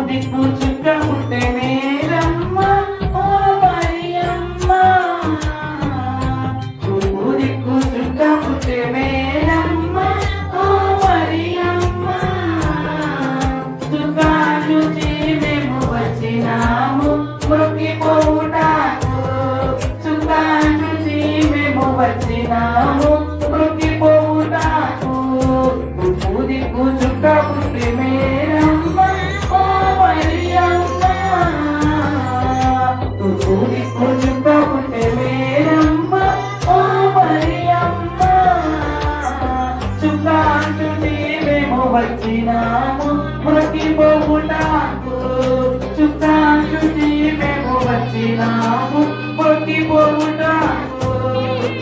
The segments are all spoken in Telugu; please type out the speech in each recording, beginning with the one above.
దిక్కు చుక్క పుట్టే మేరమ్మ ఓ మరియమ్మ తూర్పు దిక్కు చుక్క పుట్టే మేరమ్మ ఓ మరియమ్మ చుక్క చూచి మేము వచ్చినాము మృక్కిపోవుటకు చుక్క చూచి మేము వచ్చినాము మృక్కిపోవుటకు తూర్పు దిక్కు చుక్క పుట్టే మేరమ్మ ఓ మరియమ్మ తూర్పు దిక్కు చుక్క పుట్టే మేరమ్మ ఓ మరియమ్మ చుక్క చూచి మేము వచ్చినాము మృక్కిపోవుటకు చుక్క చూచి మేము వచ్చినాము మృక్కిపోవుటకు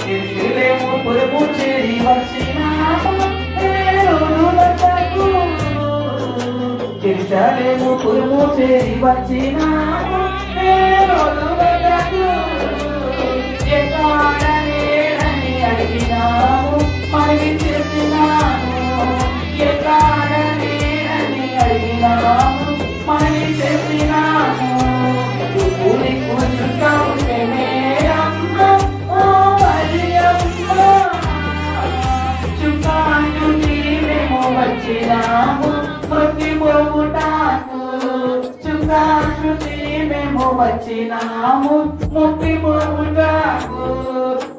ఎరుసలేము పురము చేరి వచ్చినాము హేరోదులకు ఎరుసలేము పురము చేరి వచ్చినాము హేరోదులకు ఎక్కడ లేరని అడిగినాము మనవి చేసినాము ఎక్కడ లేరని అడిగినాము మనవి చేసినాము ఊరికి చుక్క ఉంటే మేరమ్మ ఓ మరియమ్మ చుక్క చూచి మేము వచ్చినాము మృక్కిపోవుటకు చుక్క చూచి మేము వచ్చినాము మృక్కిపోవుటకు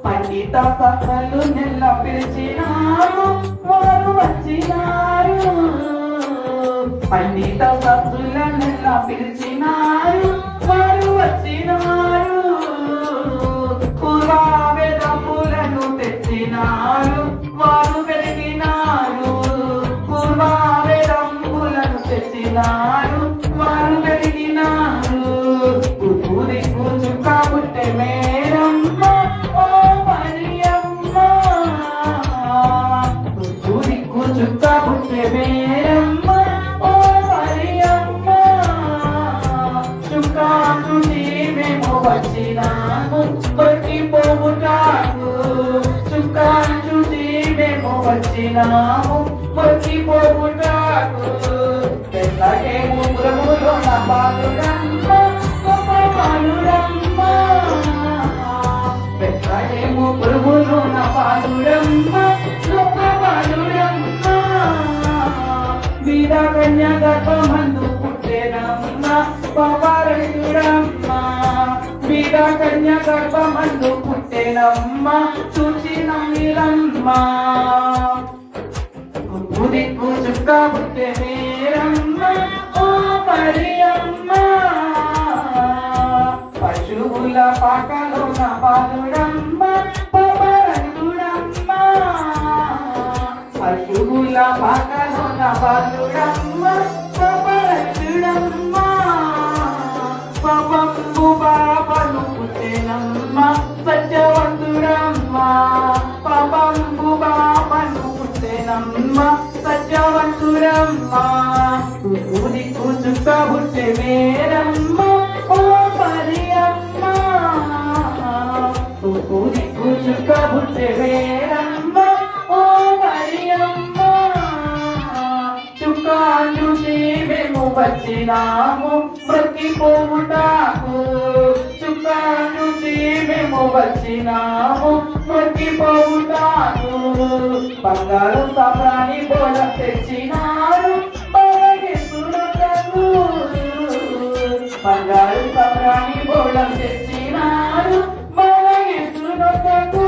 పండిత సకలు నెల్ల పిలిచినారు వారు వచ్చినారు పండిత సత్తుల నెల్ల పిలిచినారు వారు వచ్చినారు పూర్వ వేదములను తెచ్చినారు వారు వెలిగినారు పూర్వ వేదములను తెచ్చినారు వారు వెలిగినారు తూర్పు దిక్కు చుక్క పుట్టే మేరమ్మ ఓ మరియమ్మ తూర్పు దిక్కు చుక్క పుట్టే మేరమ్మ ఓ మరియమ్మ చుక్క చూచి మేము వచ్చినాము మృక్కిపోవుటకు చుక్క చూచి మేము వచ్చినాము మృక్కిపోవుటకు బెత్లెహేము పురములో నా బాలుడమ్మ గొప్ప బాలుడమ్మ బెత్లెహేము పురములో నా బాలుడమ్మ గొప్ప బాలుడమ్మ బీద కన్య గర్భమందు పుట్టెనమ్మ పాపారహితుడమ్మ బీద కన్య గర్భమందు పుట్టెనమ్మ చూచి నమ్మిరమ్మ తూర్పు దిక్కు చుక్క పుట్టే మేరమ్మ ఓ మరియమ్మ పశువుల పాకలోన బాలుడమ్మ పాపారహితుడమ్మ పశువుల పాకలోన బాలుడమ్మ పాపారహితుడమ్మ పాపంబు పాపను పుట్టెనమ్మ సత్యవంతుడమ్మ పాపంబు పాపను పుట్టెనమ్మ సత్యవంతుడమ్మ తూర్పు దిక్కు చుక్క పుట్టే మేరమ్మ ఓ మరియమ్మ తూర్పు దిక్కు చుక్క పుట్టే మేరమ్మ ఓ మరియమ్మ చుక్క చూసి మేము వచ్చినాము మృక్కిపోవుటకు చుక్క చూసి మేము వచ్చినాము మృక్కిపోవుటకు బంగారు సామ్రాణి బోళం తెచ్చినారు బలగేసునకు బంగారు సామ్రాణి బోళం తెచ్చినారు బలగేసునకు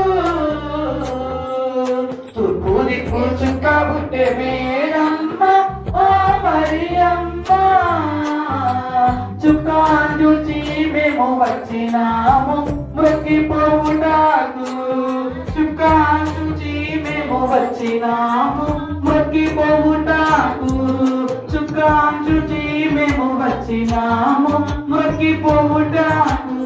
తూర్పు దిక్కు చుక్క పుట్టే మేరమ్మ ఓ మరియమ్మ చుక్క చూచి మేము వచ్చినాము మృక్కిపోవుటకు చుక్క చూచి మేము వచ్చినాము మృక్కిపోవుటకు చుక్క చూచి మేము వచ్చినాము మృక్కిపోవుటకు